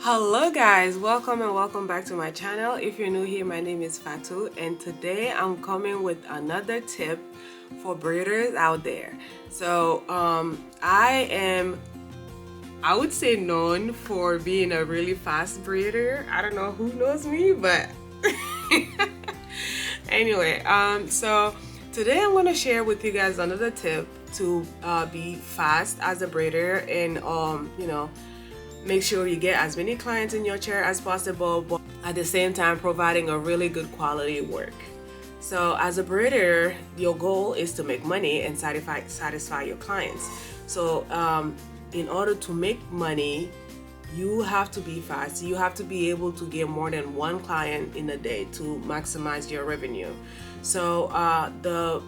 Hello guys, welcome and welcome back to my channel. If you're new here, my name is Fatou and today I'm coming with another tip for braiders out there. So I would say known for being a really fast braider. I don't know who knows me, but anyway, so today I'm going to share with you guys another tip to be fast as a braider and make sure you get as many clients in your chair as possible, but at the same time providing a really good quality work. So as a braider, your goal is to make money and satisfy your clients. So in order to make money, you have to be fast. You have to be able to get more than one client in a day to maximize your revenue. So the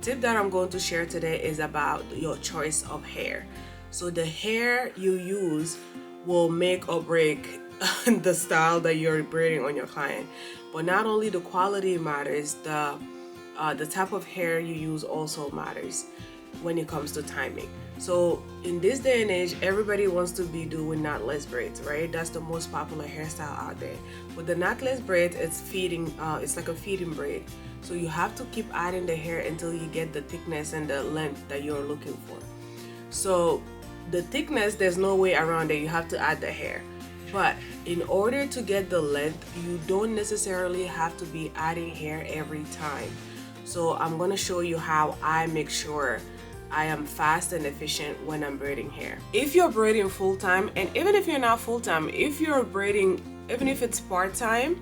tip that I'm going to share today is about your choice of hair. So the hair you use will make or break the style that you're braiding on your client. But not only the quality matters, the type of hair you use also matters when it comes to timing. So in this day and age, everybody wants to be doing knotless braids, right? That's the most popular hairstyle out there. With the knotless braid, it's like a feeding braid. So you have to keep adding the hair until you get the thickness and the length that you're looking for. So the thickness, there's no way around it. You have to add the hair. But in order to get the length, you don't necessarily have to be adding hair every time. So I'm going to show you how I make sure I am fast and efficient when I'm braiding hair. If you're braiding full-time, and even if you're not full-time, if you're braiding, even if it's part-time,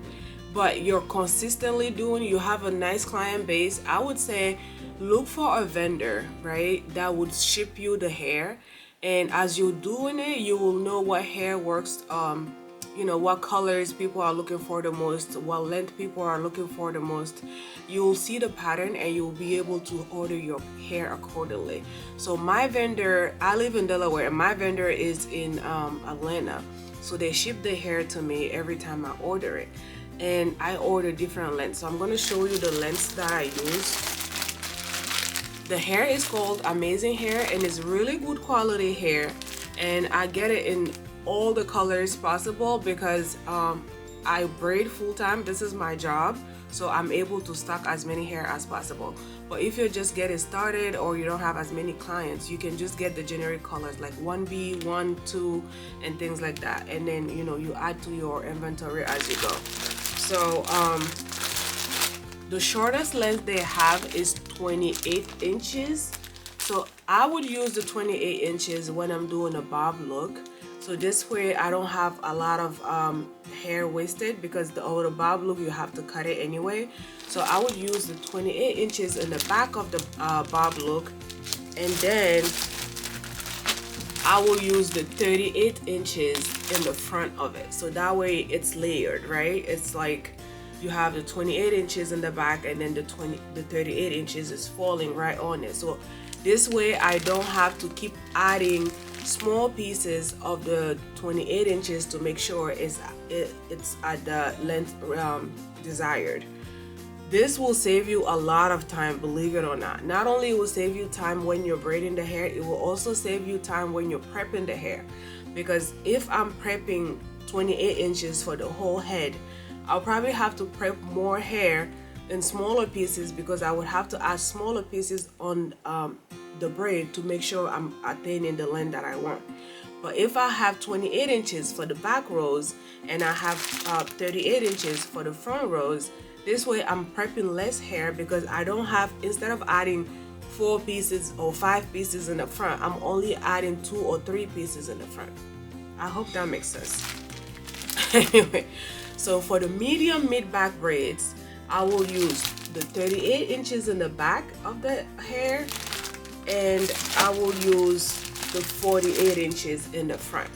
but you're consistently you have a nice client base, I would say look for a vendor, right, that would ship you the hair. And as you're doing it, you will know what hair works, what colors people are looking for the most, what length people are looking for the most. You'll see the pattern and you'll be able to order your hair accordingly. So my vendor, I live in Delaware, and my vendor is in Atlanta. So they ship the hair to me every time I order it. And I order different lengths. So I'm going to show you the lengths that I use. The hair is called Amazing Hair and it's really good quality hair, and I get it in all the colors possible because I braid full-time. This is my job, so I'm able to stock as many hair as possible. But if you're just getting started or you don't have as many clients, you can just get the generic colors like 1B, 1, 2 and things like that, and then you add to your inventory as you go. So the shortest length they have is 28 inches. So I would use the 28 inches when I'm doing a bob look. So this way I don't have a lot of hair wasted, because the bob look you have to cut it anyway. So I would use the 28 inches in the back of the bob look, and then I will use the 38 inches in the front of it. So that way it's layered, right? It's like you have the 28 inches in the back, and then the 38 inches is falling right on it. So this way I don't have to keep adding small pieces of the 28 inches to make sure it's at the length desired. This will save you a lot of time, believe it or not. Not only will save you time when you're braiding the hair, it will also save you time when you're prepping the hair. Because if I'm prepping 28 inches for the whole head, I'll probably have to prep more hair in smaller pieces, because I would have to add smaller pieces on the braid to make sure I'm attaining the length that I want. But if I have 28 inches for the back rows and I have 38 inches for the front rows, this way I'm prepping less hair, because I don't have, instead of adding 4 pieces or 5 pieces in the front, I'm only adding 2 or 3 pieces in the front. I hope that makes sense. Anyway, so for the medium mid-back braids, I will use the 38 inches in the back of the hair, and I will use the 48 inches in the front,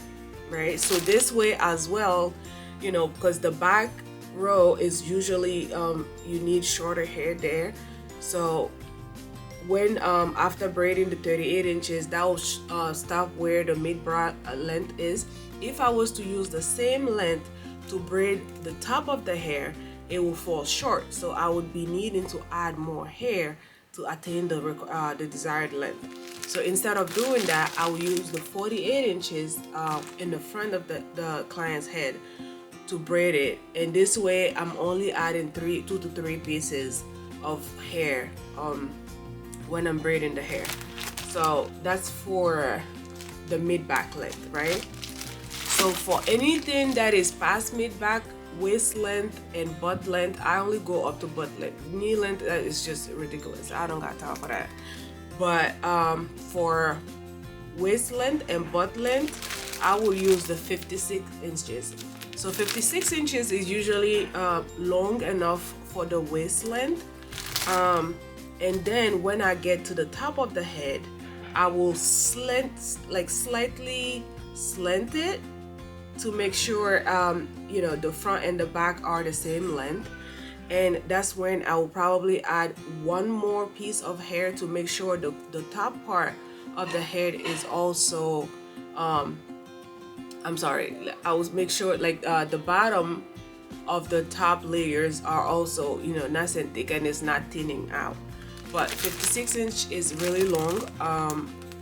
right? So this way as well, because the back row is usually you need shorter hair there. So when after braiding the 38 inches, that will stop where the mid-back length is. If I was to use the same length to braid the top of the hair, it will fall short. So I would be needing to add more hair to attain the desired length. So instead of doing that, I will use the 48 inches in the front of the client's head to braid it. And this way I'm only adding 2 to 3 pieces of hair when I'm braiding the hair. So that's for the mid-back length, right? So for anything that is past mid-back, waist length and butt length, I only go up to butt length. Knee length, that is just ridiculous. I don't got time for that. But for waist length and butt length, I will use the 56 inches. So 56 inches is usually long enough for the waist length. And then when I get to the top of the head, I will slightly slant it to make sure you know, the front and the back are the same length. And that's when I will probably add one more piece of hair to make sure the top part of the head is also I will make sure like the bottom of the top layers are also, you know, nice and thick and it's not thinning out. But 56 inch is really long.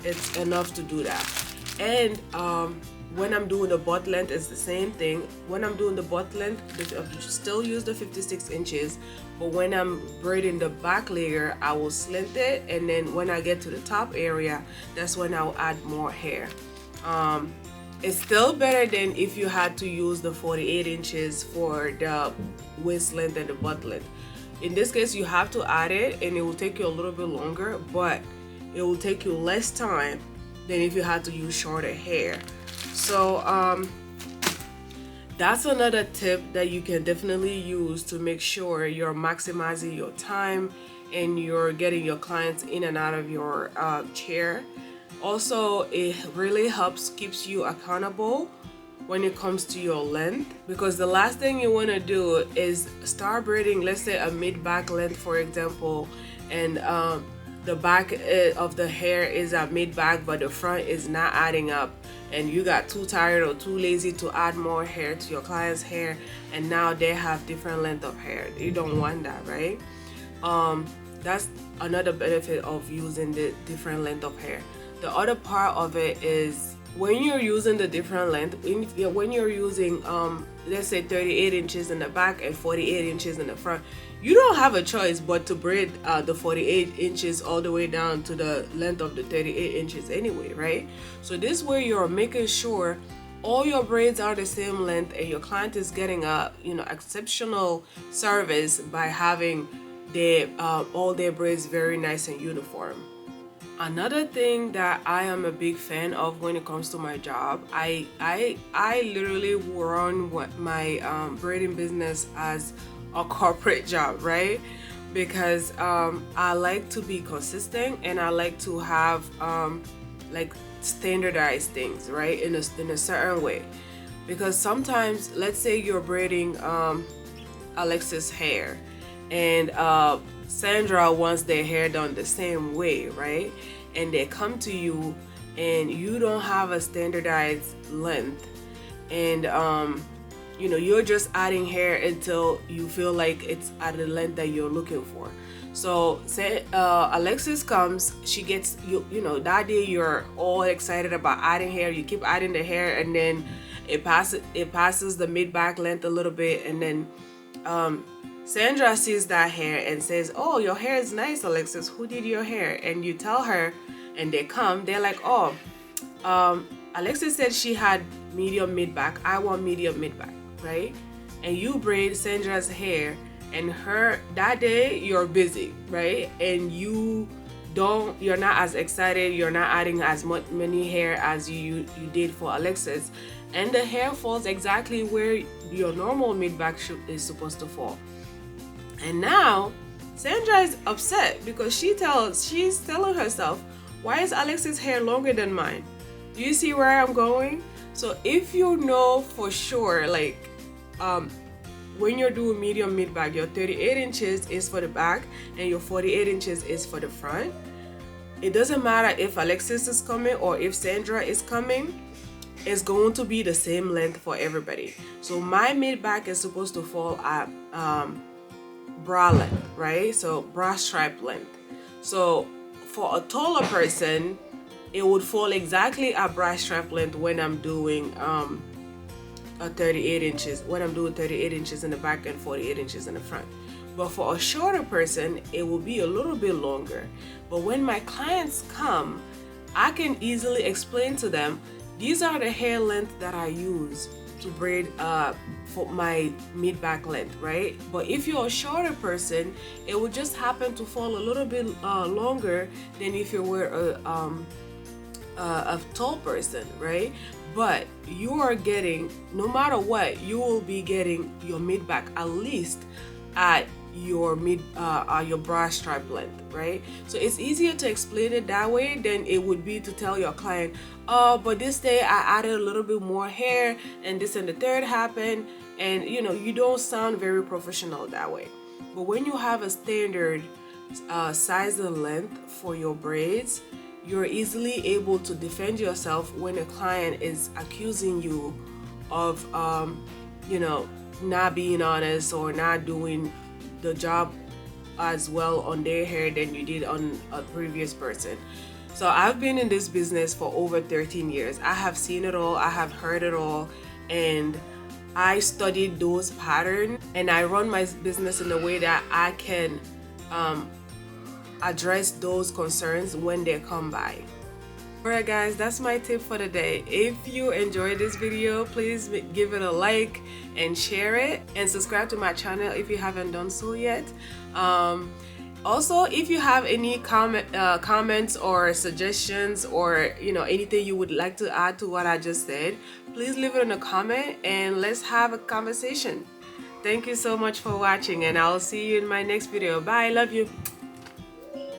It's enough to do that. And when I'm doing the butt length, it's the same thing. When I'm doing the butt length, I still use the 56 inches, but when I'm braiding the back layer, I will slant it, and then when I get to the top area, that's when I'll add more hair. It's still better than if you had to use the 48 inches for the waist length and the butt length. In this case, you have to add it, and it will take you a little bit longer, but it will take you less time than if you had to use shorter hair. So that's another tip that you can definitely use to make sure you're maximizing your time and you're getting your clients in and out of your chair. Also, it really keeps you accountable when it comes to your length, because the last thing you want to do is start braiding, let's say a mid-back length, for example, and the back of the hair is at mid-back but the front is not adding up, and you got too tired or too lazy to add more hair to your client's hair, and now they have different length of hair. You don't want that, right? That's another benefit of using the different length of hair. The other part of it is when you're using the different length, when you're using let's say 38 inches in the back and 48 inches in the front, you don't have a choice but to braid the 48 inches all the way down to the length of the 38 inches anyway, right? So this way you're making sure all your braids are the same length and your client is getting a, you know, exceptional service by having all their braids very nice and uniform. Another thing that I am a big fan of when it comes to my job, I literally run my braiding business as a corporate job, right? Because I like to be consistent and I like to have like standardized things, right, in a certain way. Because sometimes, let's say you're braiding Alexis hair and Sandra wants their hair done the same way, right? And they come to you and you don't have a standardized length, and you know, you're just adding hair until you feel like it's at the length that you're looking for. So say Alexis comes, she gets you know, that day you're all excited about adding hair, you keep adding the hair, and then it passes the mid-back length a little bit, and then Sandra sees that hair and says, "Oh, your hair is nice, Alexis. Who did your hair?" And you tell her, and they're like, "Oh, Alexis said she had medium mid-back. I want medium mid-back," right? And you braid Sandra's hair, and that day you're busy, right? And you're not as excited. You're not adding as many hair as you did for Alexis, and the hair falls exactly where your normal mid-back is supposed to fall. And now Sandra is upset because she's telling herself, why is Alex's hair longer than mine? Do you see where I'm going? So if you know for sure, like when you're doing medium mid-back, your 38 inches is for the back and your 48 inches is for the front. It doesn't matter if Alexis is coming or if Sandra is coming, it's going to be the same length for everybody. So my mid-back is supposed to fall at bra length, right? So bra stripe length. So for a taller person, it would fall exactly at bra strap length when I'm doing a 38 inches, when I'm doing 38 inches in the back and 48 inches in the front. But for a shorter person, it will be a little bit longer. But when my clients come, I can easily explain to them, these are the hair length that I use to braid for my mid-back length, right? But if you're a shorter person, it would just happen to fall a little bit longer than if you were a tall person, right? But you are getting, no matter what, you will be getting your mid-back at least at your your bra strap length, right? So it's easier to explain it that way than it would be to tell your client, oh, but this day I added a little bit more hair and this and the third happened, and you know, you don't sound very professional that way. But when you have a standard size and length for your braids, you're easily able to defend yourself when a client is accusing you of you know, not being honest or not doing the job as well on their hair than you did on a previous person. So I've been in this business for over 13 years. I have seen it all, I have heard it all, and I studied those patterns, and I run my business in a way that I can address those concerns when they come by. Alright guys, that's my tip for the day. If you enjoyed this video, please give it a like and share it, and subscribe to my channel if you haven't done so yet. Also, if you have any comments or suggestions, or you know, anything you would like to add to what I just said, please leave it in a comment and let's have a conversation. Thank you so much for watching, and I'll see you in my next video. Bye, love you.